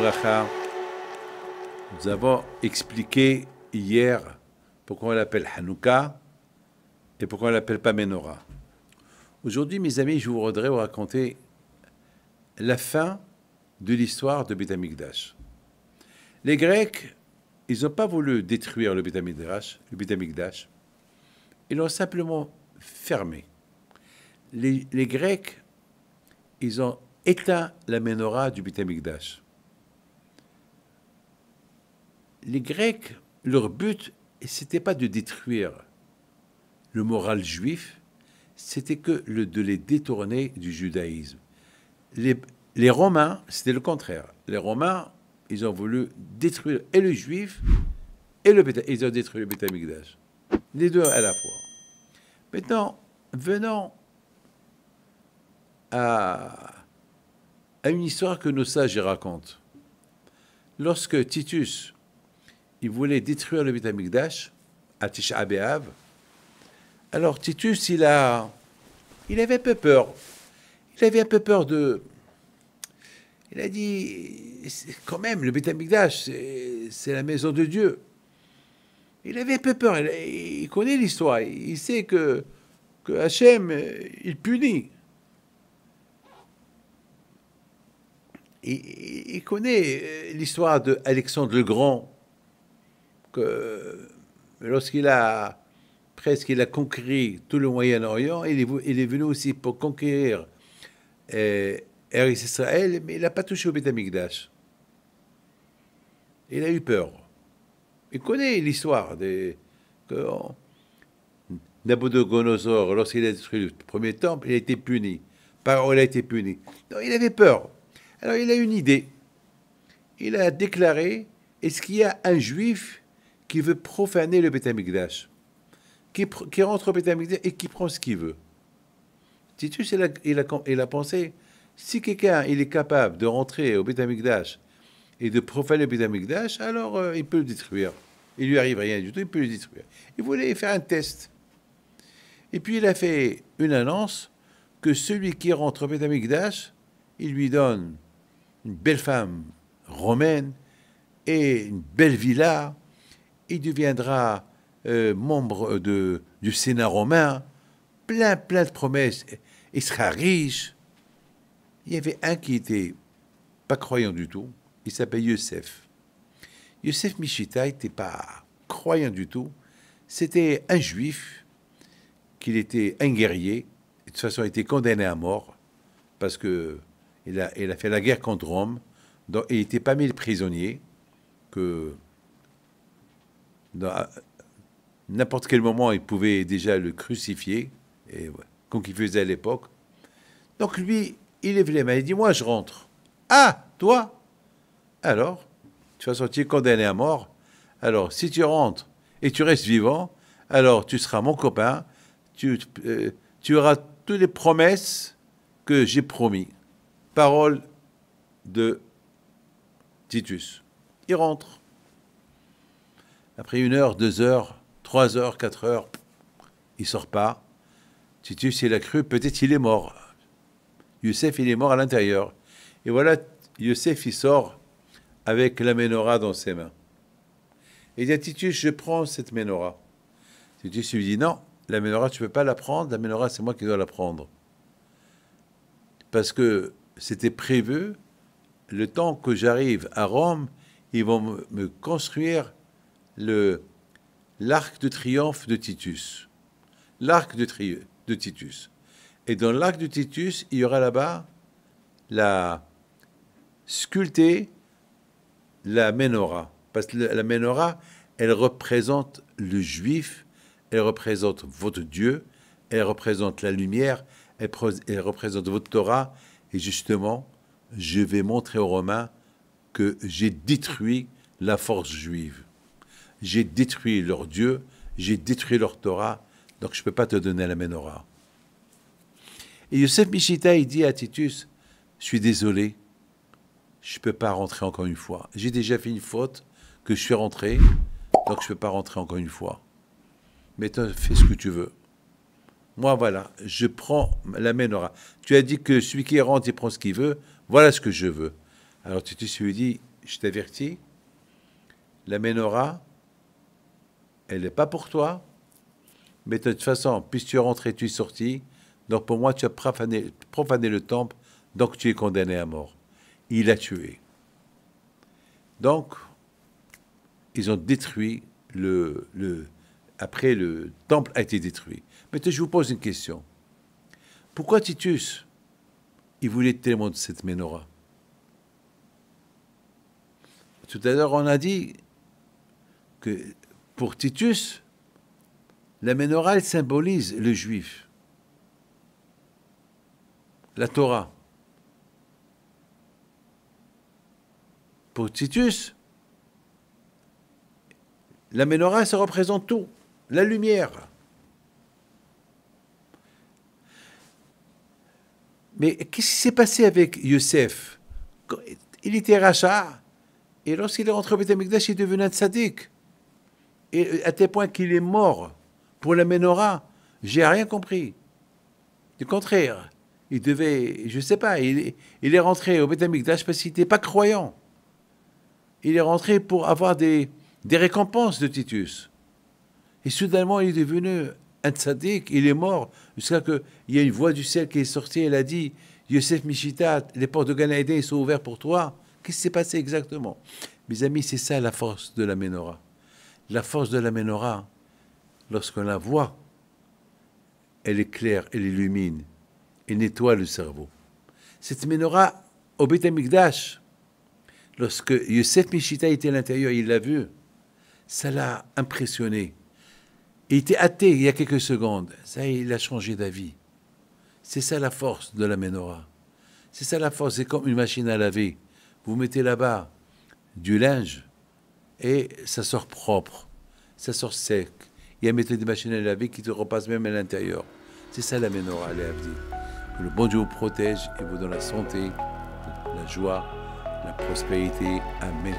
Bracha. Nous avons expliqué hier pourquoi on l'appelle Hanouka et pourquoi on ne l'appelle pas Menorah. Aujourd'hui, mes amis, je voudrais vous raconter la fin de l'histoire de Beth Amikdash. Les Grecs, ils n'ont pas voulu détruire le Beth Amikdash, ils l'ont simplement fermé. Les Grecs, ils ont éteint la Menorah du Beth Amikdash. Les Grecs, leur but, c'était pas de détruire le moral juif, c'était que de les détourner du judaïsme. Les Romains, c'était le contraire. Les Romains, ils ont voulu détruire et le juif et ils ont détruit le Beth Amikdash. Les deux à la fois. Maintenant, venons à une histoire que nos sages racontent. Lorsque Titus, il voulait détruire le Beth Amikdash à Tisha B'Av, alors Titus, il avait un peu peur. Il avait un peu peur de... Il a dit, quand même, le Beth Amikdash, c'est la maison de Dieu. Il avait un peu peur. Il connaît l'histoire. Il sait que Hachem, il punit. Il connaît l'histoire d'Alexandre le Grand, que lorsqu'il a conquis tout le Moyen-Orient, il est venu aussi pour conquérir Eretz Israël, mais il n'a pas touché au Beth Amikdash. Il a eu peur. Il connaît l'histoire que Nabucodonosor, lorsqu'il a détruit le premier temple, il a été puni. Pharaon a été puni. Donc, il avait peur. Alors il a une idée. Il a déclaré, est-ce qu'il y a un juif qui veut profaner le Beth Amikdash, qui rentre au Beth Amikdash et qui prend ce qu'il veut? Titus, il a pensé, si quelqu'un il est capable de rentrer au Beth Amikdash et de profaner le Beth Amikdash, alors il peut le détruire. Il lui arrive rien du tout, il peut le détruire. Il voulait faire un test. Et puis il a fait une annonce que celui qui rentre au Beth Amikdash, il lui donne une belle femme romaine et une belle villa. Il deviendra membre du Sénat romain, plein de promesses. Il sera riche. Il y avait un qui n'était pas croyant du tout. Il s'appelle Yosef. Yosef Mishita n'était pas croyant du tout. C'était un juif, qu'il était un guerrier. De toute façon, il était condamné à mort parce qu'il a fait la guerre contre Rome. Donc, il n'était pas mis le prisonnier que... Dans n'importe quel moment, il pouvait déjà le crucifier, et, comme il faisait à l'époque. Donc lui, il lève les mains, il dit, moi je rentre. Ah, toi? Alors, de toute façon, tu es condamné à mort. Alors, si tu rentres et tu restes vivant, alors tu seras mon copain, tu auras toutes les promesses que j'ai promis. Parole de Titus. Il rentre. Après 1 heure, 2 heures, 3 heures, 4 heures, il ne sort pas. Titus, il a cru, peut-être il est mort. Yosef, il est mort à l'intérieur. Et voilà, Yosef, il sort avec la Menorah dans ses mains. Il dit à Titus, je prends cette Menorah. Titus lui dit, non, la Menorah, tu ne peux pas la prendre. La Menorah, c'est moi qui dois la prendre. Parce que c'était prévu, le temps que j'arrive à Rome, ils vont me construire l'arc de triomphe de Titus. L'arc de Titus. Et dans l'arc de Titus, il y aura là-bas sculptée la Menorah. Parce que la Menorah, elle représente le juif, elle représente votre Dieu, elle représente la lumière, elle représente votre Torah. Et justement, je vais montrer aux Romains que j'ai détruit la force juive. J'ai détruit leur Dieu, j'ai détruit leur Torah, donc je ne peux pas te donner la Menorah. Et Yosef Mishita, il dit à Titus, je suis désolé, je ne peux pas rentrer encore une fois. J'ai déjà fait une faute, que je suis rentré, donc je ne peux pas rentrer encore une fois. Mais toi, fais ce que tu veux. Moi, voilà, je prends la Menorah. Tu as dit que celui qui rentre, il prend ce qu'il veut, voilà ce que je veux. Alors Titus lui dit, je t'avertis, la menorah, elle n'est pas pour toi, mais de toute façon, puisque tu es rentré, tu es sorti, donc pour moi, tu as profané le temple, donc tu es condamné à mort. Il a tué. Donc, ils ont détruit après, le temple a été détruit. Maintenant, je vous pose une question. Pourquoi Titus, il voulait tellement de cette menorah? Tout à l'heure, on a dit que pour Titus, la menorah, elle symbolise le juif, la Torah. Pour Titus, la menorah, ça représente tout, la lumière. Mais qu'est-ce qui s'est passé avec Youssef? Il était rachat, et lorsqu'il est rentré au Beth Amikdash, il est devenu un tzaddik. Et à tel point qu'il est mort pour la menorah, j'ai rien compris. Du contraire, il devait, je sais pas, il est rentré au Beth Amikdash parce qu'il n'était pas croyant. Il est rentré pour avoir des récompenses de Titus. Et soudainement, il est devenu un tzaddik, il est mort, jusqu'à qu'il y a une voix du ciel qui est sortie, elle a dit, Yosef Mishitat, les portes de Gan Eden sont ouvertes pour toi. Qu'est-ce qui s'est passé exactement? Mes amis, c'est ça la force de la menorah. La force de la menorah, lorsqu'on la voit, elle éclaire, elle illumine, elle nettoie le cerveau. Cette menorah, au Beth Amikdash, lorsque Yosef Mishita était à l'intérieur, il l'a vu, ça l'a impressionné. Il était athée il y a quelques secondes. Ça, il a changé d'avis. C'est ça la force de la menorah. C'est ça la force. C'est comme une machine à laver. Vous mettez là-bas du linge et ça sort propre. Ça sort sec. Il y a des machines à laver qui te repassent même à l'intérieur. C'est ça la menorah, les Avdim. Que le bon Dieu vous protège et vous donne la santé, la joie, la prospérité. Amen.